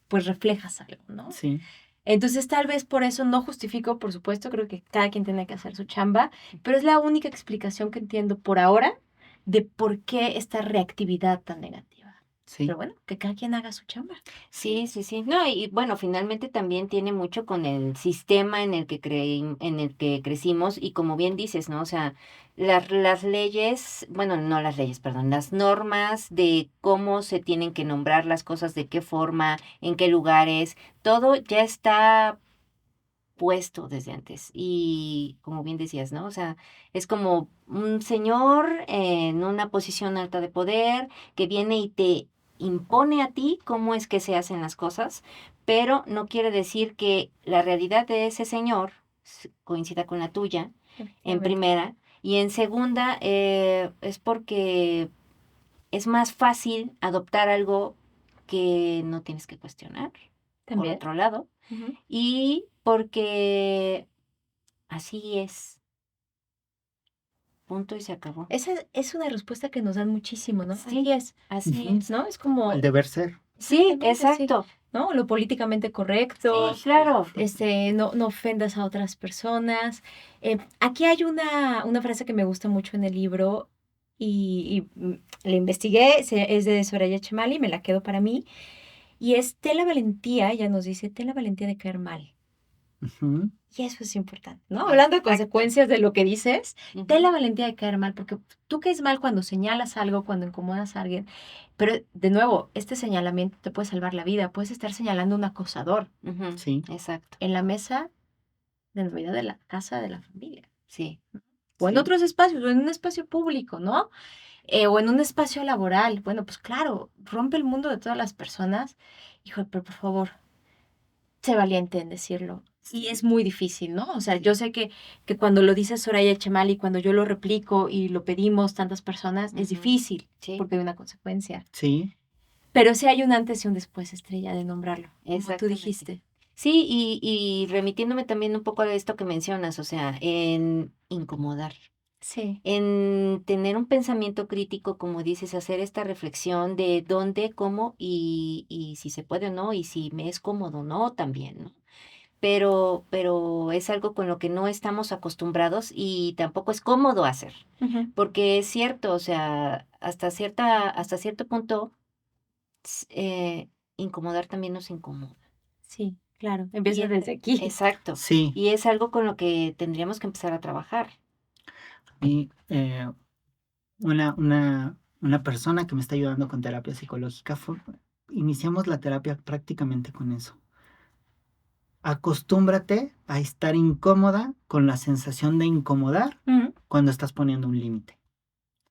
pues reflejas algo, ¿no? sí, Entonces tal vez por eso no justifico, por supuesto, creo que cada quien tiene que hacer su chamba, pero es la única explicación que entiendo por ahora de por qué esta reactividad tan negativa. Pero sí. bueno, que cada quien haga su chamba. Sí, sí, sí. No, y bueno, finalmente también tiene mucho con el sistema en el que en el que crecimos y como bien dices, ¿no? O sea, las leyes, bueno, no las leyes, perdón, las normas de cómo se tienen que nombrar las cosas, de qué forma, en qué lugares, todo ya está puesto desde antes. Y como bien decías, ¿no? O sea, es como un señor en una posición alta de poder que viene y te impone a ti cómo es que se hacen las cosas, pero no quiere decir que la realidad de ese señor coincida con la tuya, en Efectivamente. primera, y en segunda es porque es más fácil adoptar algo que no tienes que cuestionar. por También. otro lado, Ujú. y porque así es, punto y se acabó. Esa es una respuesta que nos dan muchísimo, ¿no? Sí. Así es, Así Ujú. es. ¿no? Es como, El deber ser. Sí, exactamente, sí, exacto. ¿no? Lo políticamente correcto, Sí, claro. no ofendas a otras personas. Aquí hay una frase que me gusta mucho en el libro y la investigué, es de Soraya Chemali, me la quedo para mí, y es ten la valentía, ella nos dice, ten la valentía de caer mal. Ujú. Y eso es importante, ¿no? Hablando de Exacto. consecuencias de lo que dices, Ujú. ten la valentía de caer mal, porque tú caes mal cuando señalas algo, cuando incomodas a alguien. Pero, de nuevo, este señalamiento te puede salvar la vida. Puedes estar señalando a un acosador Ujú, Sí, exacto. en la mesa de Navidad de la casa de la familia. Sí. O en Sí. otros espacios, o en un espacio público, ¿no? O en un espacio laboral. Bueno, pues claro, rompe el mundo de todas las personas. Hijo, pero por favor, sé valiente en decirlo. Y es muy difícil, ¿no? O sea, yo sé que cuando lo dice Soraya Chemali, cuando yo lo replico y lo pedimos tantas personas, es Ujú. difícil, Sí. porque hay una consecuencia. sí, Pero sí hay un antes y un después, Estrella, de nombrarlo, como tú Exactamente. dijiste. Sí, y remitiéndome también un poco a esto que mencionas, o sea, en incomodar, Sí. en tener un pensamiento crítico, como dices, hacer esta reflexión de dónde, cómo y si se puede o no, y si me es cómodo o no también, ¿no? Pero es algo con lo que no estamos acostumbrados y tampoco es cómodo hacer, Ujú. porque es cierto, o sea, hasta cierto punto, s- eh, incomodar también nos incomoda. Sí, claro. Y Empieza desde aquí. exacto. sí. Y es algo con lo que tendríamos que empezar a trabajar. Y una persona que me está ayudando con terapia psicológica, iniciamos la terapia prácticamente con eso. Acostúmbrate a estar incómoda con la sensación de incomodar Ujú. cuando estás poniendo un límite.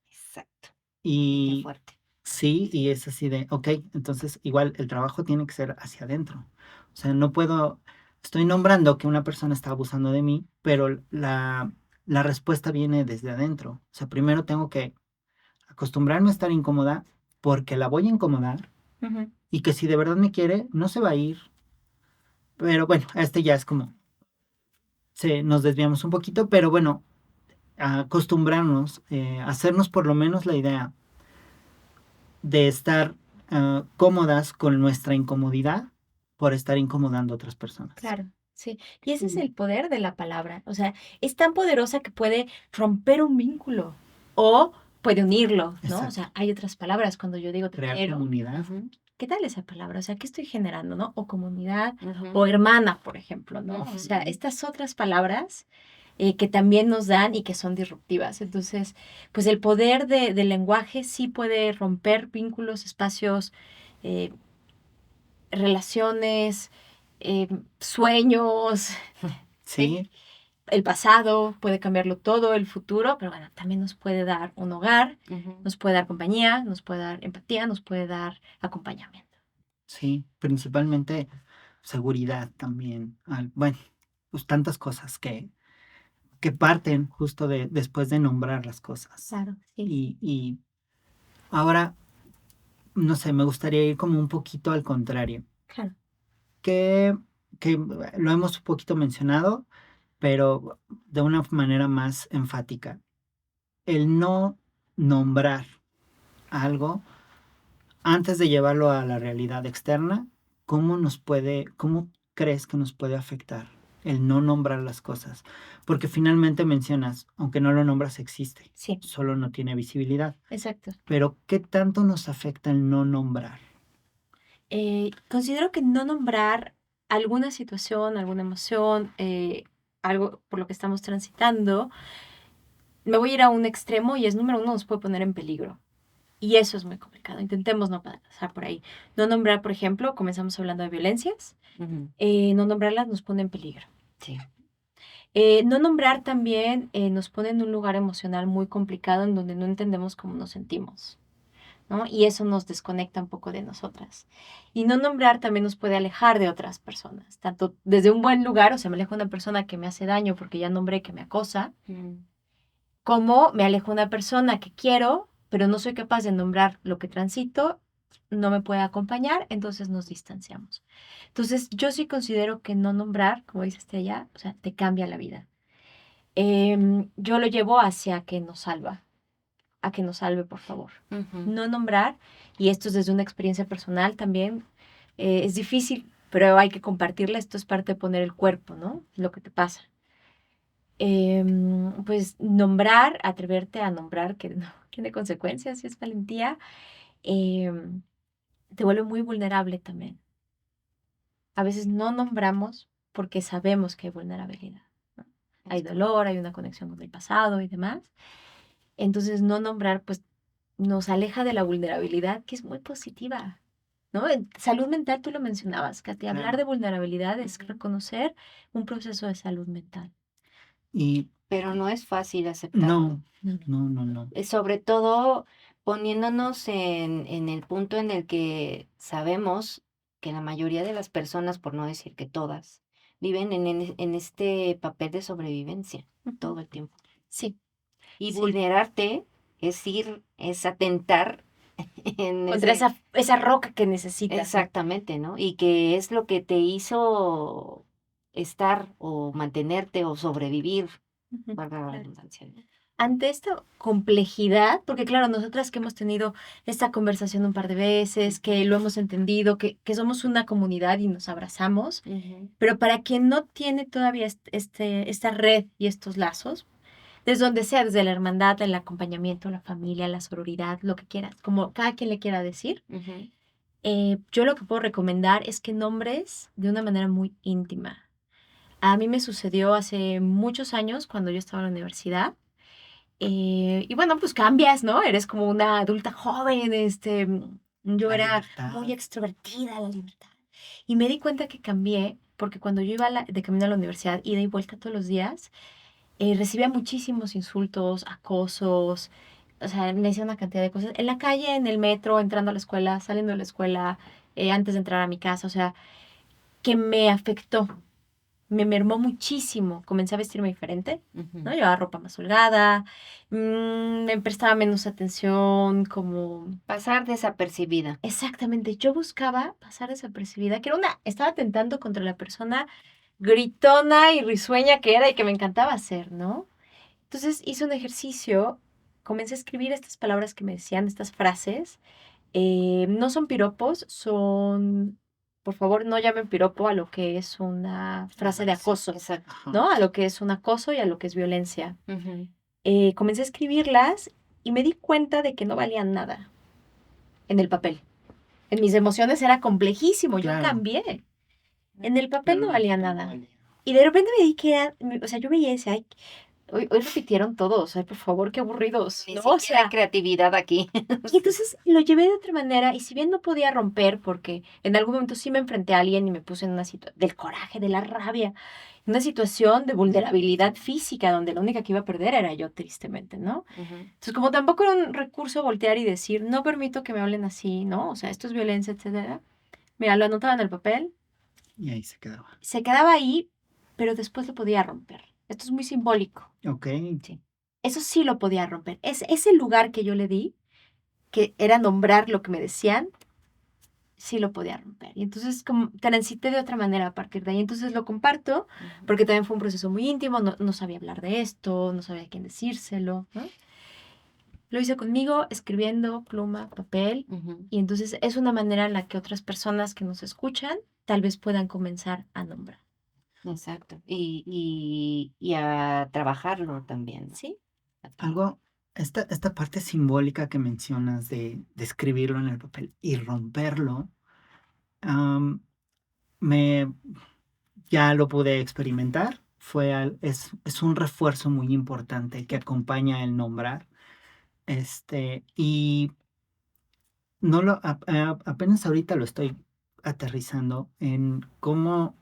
Exacto. Qué Y fuerte. sí, y es así de, ok, entonces igual el trabajo tiene que ser hacia adentro. O sea, no puedo, estoy nombrando que una persona está abusando de mí, pero la respuesta viene desde adentro. O sea, primero tengo que acostumbrarme a estar incómoda porque la voy a incomodar Ujú. y que si de verdad me quiere, no se va a ir. Pero bueno, este ya es como, nos desviamos un poquito, pero bueno, acostumbrarnos, hacernos por lo menos la idea de estar cómodas con nuestra incomodidad por estar incomodando a otras personas. Claro, sí. Y ese es Ujú. el poder de la palabra. O sea, es tan poderosa que puede romper un vínculo o puede unirlo, ¿no? O Exacto. sea, hay otras palabras cuando yo digo te Crear quiero. comunidad. Ujú, ¿Qué tal esa palabra? O sea, ¿qué estoy generando, no? O comunidad ujú. o hermana, por ejemplo, ¿no? Ujú. O sea, estas otras palabras que también nos dan y que son disruptivas. Entonces, pues el poder del lenguaje sí puede romper vínculos, espacios, eh, relaciones, sueños, ¿sí? Sí, El pasado, puede cambiarlo todo, el futuro, pero bueno, también nos puede dar un hogar, Ujú. nos puede dar compañía, nos puede dar empatía, nos puede dar acompañamiento. sí, principalmente seguridad también. Bueno, pues tantas cosas que parten justo después de nombrar las cosas. Claro, sí. Y ahora, no sé, me gustaría ir como un poquito al contrario, Claro. que lo hemos un poquito mencionado, pero de una manera más enfática. El no nombrar algo antes de llevarlo a la realidad externa, cómo crees que nos puede afectar el no nombrar las cosas? Porque finalmente mencionas, aunque no lo nombras, existe, Sí, solo no tiene visibilidad. exacto. Pero ¿qué tanto nos afecta el no nombrar? Considero que no nombrar alguna situación, alguna emoción, algo por lo que estamos transitando, me voy a ir a un extremo y es número uno, nos puede poner en peligro. Y eso es muy complicado. Intentemos no pasar por ahí. No nombrar, por ejemplo, comenzamos hablando de violencias, Ujú. no nombrarlas nos pone en peligro. Sí. No nombrar también nos pone en un lugar emocional muy complicado en donde no entendemos cómo nos sentimos, ¿no? Y eso nos desconecta un poco de nosotras. Y no nombrar también nos puede alejar de otras personas, tanto desde un buen lugar, o sea, me alejo de una persona que me hace daño porque ya nombré que me acosa, Mm. como me alejo de una persona que quiero, pero no soy capaz de nombrar lo que transito no me puede acompañar, entonces nos distanciamos. Entonces, yo sí considero que no nombrar, como dice allá, o sea, te cambia la vida. Yo lo llevo hacia que nos salva, a que nos salve, por favor. Ujú. No nombrar, y esto es desde una experiencia personal también, es difícil, pero hay que compartirla, esto es parte de poner el cuerpo, ¿no? Lo que te pasa. Pues nombrar, atreverte a nombrar, que no tiene consecuencias, y es valentía, em, te vuelve muy vulnerable también. A veces no nombramos porque sabemos que hay vulnerabilidad, ¿no? Hay dolor, hay una conexión con el pasado y demás. Entonces, no nombrar, pues, nos aleja de la vulnerabilidad, que es muy positiva, ¿no? En salud mental, tú lo mencionabas, Katy, hablar Claro. de vulnerabilidad es Ujú. reconocer un proceso de salud mental. Y Pero no es fácil aceptarlo. no, no, no, no. Sobre todo poniéndonos en el punto en el que sabemos que la mayoría de las personas, por no decir que todas, viven en este papel de sobrevivencia Ujú. todo el tiempo. Sí, Y sí. vulnerarte es atentar en Contra ese, esa roca que necesitas, ¿no? exactamente, ¿no? Y que es lo que te hizo estar o mantenerte o sobrevivir, Ujú, valga la claro. redundancia, ¿no? Ante esta complejidad, porque claro, nosotras que hemos tenido esta conversación un par de veces, que lo hemos entendido, que somos una comunidad y nos abrazamos, Ujú. pero para quien no tiene todavía esta red y estos lazos, desde donde sea, desde la hermandad, el acompañamiento, la familia, la sororidad, lo que quieras, como cada quien le quiera decir, Ujú. yo lo que puedo recomendar es que nombres de una manera muy íntima. A mí me sucedió hace muchos años cuando yo estaba en la universidad. Y bueno, pues cambias, ¿no? Eres como una adulta joven, yo La era libertad. muy extrovertida, la libertad. Y me di cuenta que cambié, porque cuando yo iba de camino a la universidad, ida y vuelta todos los días, recibía muchísimos insultos, acosos, o sea, me decía una cantidad de cosas. En la calle, en el metro, entrando a la escuela, saliendo de la escuela, antes de entrar a mi casa, o sea, que me afectó, me mermó muchísimo. Comencé a vestirme diferente, ¿no? Ujú. Llevaba ropa más holgada, me prestaba menos atención, como... Pasar desapercibida. Exactamente, yo buscaba pasar desapercibida, que era estaba atentando contra la persona gritona y risueña que era y que me encantaba hacer, ¿no? Entonces hice un ejercicio, comencé a escribir estas palabras que me decían, estas frases. No son piropos, son, por favor, no llamen piropo a lo que es una frase de acoso, Exacto. Ajá. ¿no? A lo que es un acoso y a lo que es violencia. Ujú. Comencé a escribirlas y me di cuenta de que no valían nada en el papel. En mis emociones era complejísimo, yo Claro. cambié. En el papel Claro, no valía no nada. valía. Y de repente me di que, o sea, yo veía ese, ay, hoy repitieron todos, ay, por favor, qué aburridos, Ni ¿no? O siquiera hay sea, creatividad aquí. y entonces lo llevé de otra manera y si bien no podía romper, porque en algún momento sí me enfrenté a alguien y me puse en una situación del coraje, de la rabia, en una situación de vulnerabilidad física donde la única que iba a perder era yo, tristemente, ¿no? Ujú. Entonces, como tampoco era un recurso voltear y decir, no permito que me hablen así, ¿no? O sea, esto es violencia, etcétera. Mira, lo anotaba en el papel, Y ahí se quedaba. se quedaba ahí, pero después lo podía romper. Esto es muy simbólico. Ok. Sí. Eso sí lo podía romper. Ese lugar que yo le di, que era nombrar lo que me decían, sí lo podía romper. Y entonces como transité de otra manera a partir de ahí. Entonces lo comparto Ujú. porque también fue un proceso muy íntimo, no sabía hablar de esto, no sabía a quién decírselo, ¿no? Lo hice conmigo, escribiendo, pluma, papel. Ujú. Y entonces es una manera en la que otras personas que nos escuchan tal vez puedan comenzar a nombrar. Exacto. Y a trabajarlo también, ¿no? ¿Sí? A trabajar. Algo, esta parte simbólica que mencionas de escribirlo en el papel y romperlo, am, me, ya lo pude experimentar. Es un refuerzo muy importante que acompaña el nombrar. Y no apenas ahorita lo estoy aterrizando en cómo,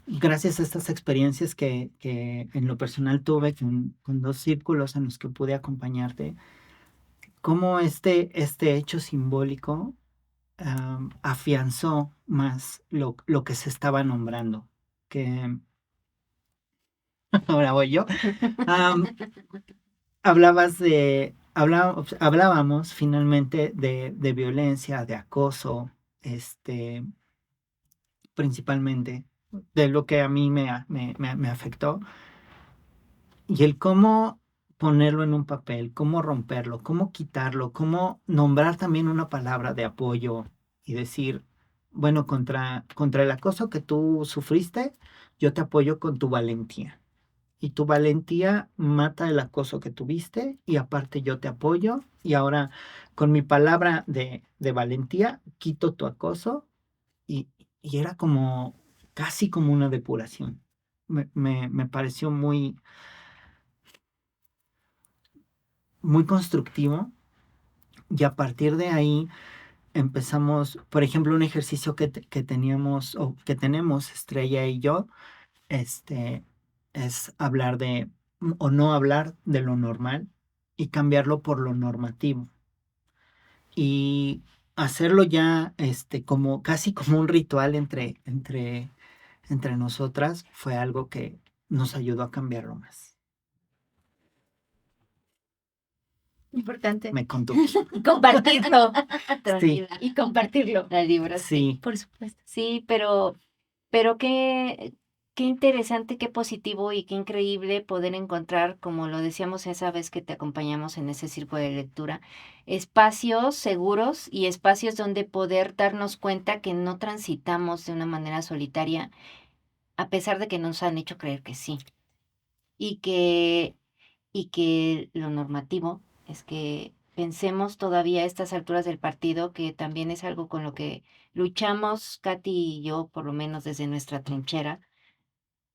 gracias a estas experiencias que en lo personal tuve con dos círculos en los que pude acompañarte, cómo este hecho simbólico afianzó más lo que se estaba nombrando. Que ahora voy yo. Am, Hablabas hablábamos finalmente de violencia, de acoso, principalmente, de lo que a mí me afectó, y el cómo ponerlo en un papel, cómo romperlo, cómo quitarlo, cómo nombrar también una palabra de apoyo y decir, bueno, contra el acoso que tú sufriste, yo te apoyo con tu valentía. Y tu valentía mata el acoso que tuviste y aparte yo te apoyo y ahora con mi palabra de valentía quito tu acoso y, y era como casi como una depuración. Me pareció muy constructivo y a partir de ahí empezamos, por ejemplo, un ejercicio que teníamos o que tenemos Estrella y yo, este, es hablar o no hablar de lo normal y cambiarlo por lo normativo. Y hacerlo ya, como, casi como un ritual entre nosotras fue algo que nos ayudó a cambiarlo más. Importante. Me contó. Compartirlo. Tranquila. Y compartirlo. La libraste. Sí, Por supuesto. Sí, pero qué interesante, qué positivo y qué increíble poder encontrar, como lo decíamos esa vez que te acompañamos en ese círculo de lectura, espacios seguros y espacios donde poder darnos cuenta que no transitamos de una manera solitaria, a pesar de que nos han hecho creer que sí. Y que lo normativo es que pensemos todavía a estas alturas del partido, que también es algo con lo que luchamos, Katy y yo, por lo menos desde nuestra trinchera,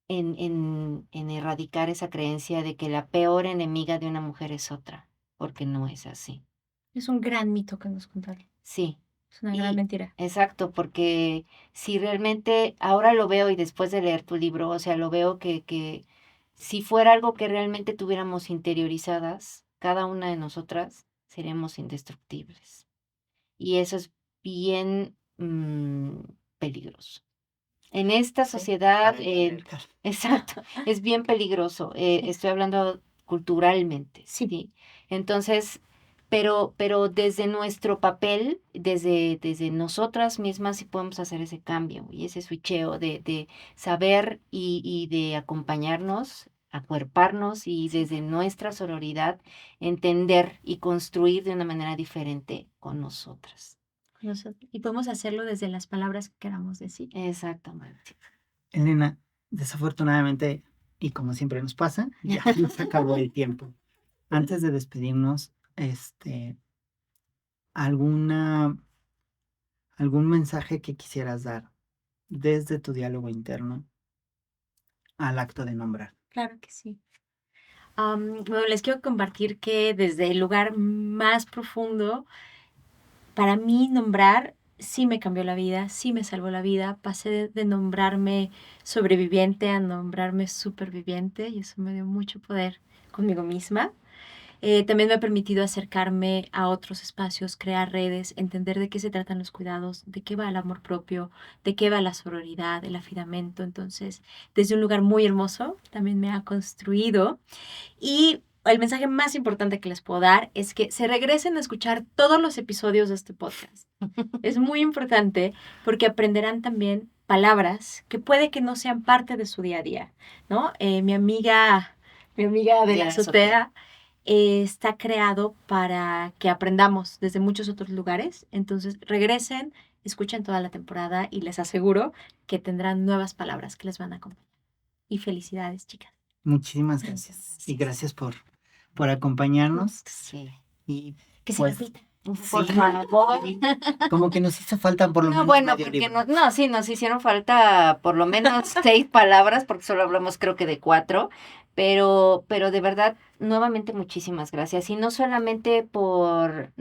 en erradicar esa creencia de que la peor enemiga de una mujer es otra, porque no es así. Es un gran mito que nos contaron. Sí, Es una gran mentira. exacto, porque si realmente ahora lo veo y después de leer tu libro, o sea, lo veo que si fuera algo que realmente tuviéramos interiorizadas, cada una de nosotras seríamos indestructibles. Y eso es bien peligroso. En esta sociedad, exacto, es bien peligroso. Estoy hablando culturalmente, Sí. ¿sí? Entonces, pero desde nuestro papel, desde nosotras mismas sí podemos hacer ese cambio y ese switcheo de saber y de acompañarnos, acuerparnos y desde nuestra sororidad entender y construir de una manera diferente con nosotras. Y podemos hacerlo desde las palabras que queramos decir. Exactamente. Elena, desafortunadamente, y como siempre nos pasa, ya nos acabó el tiempo. Antes de despedirnos, alguna, algún mensaje que quisieras dar desde tu diálogo interno al acto de nombrar. Claro que sí. Bueno, les quiero compartir que desde el lugar más profundo, para mí nombrar sí me cambió la vida, sí me salvó la vida. Pasé de nombrarme sobreviviente a nombrarme superviviente y eso me dio mucho poder conmigo misma. También me ha permitido acercarme a otros espacios, crear redes, entender de qué se tratan los cuidados, de qué va el amor propio, de qué va la sororidad, el afidamento. Entonces, desde un lugar muy hermoso, también me ha construido. Y el mensaje más importante que les puedo dar es que se regresen a escuchar todos los episodios de este podcast. Es muy importante porque aprenderán también palabras que puede que no sean parte de su día a día, ¿no? Mi amiga de la azotea está creado para que aprendamos desde muchos otros lugares. Entonces, regresen, escuchen toda la temporada y les aseguro que tendrán nuevas palabras que les van a acompañar. Y felicidades, chicas. Muchísimas gracias. Y gracias por acompañarnos. Sí. Y Que se pues, repita. Por sí, favor. como que nos hizo falta por lo No, menos bueno, medio porque libro. sí, nos hicieron falta por lo menos 6 palabras, porque solo hablamos creo que de 4, pero de verdad, nuevamente muchísimas gracias. Y no solamente por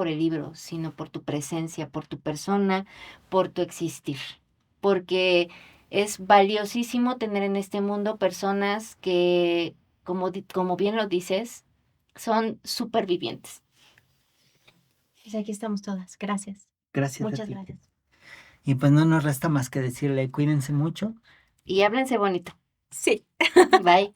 el libro, sino por tu presencia, por tu persona, por tu existir. Porque es valiosísimo tener en este mundo personas que, como bien lo dices, son supervivientes. Pues aquí estamos todas. Gracias. Gracias a Muchas ti. gracias. Y pues no nos resta más que decirle, cuídense mucho. Y háblense bonito. Sí. Bye.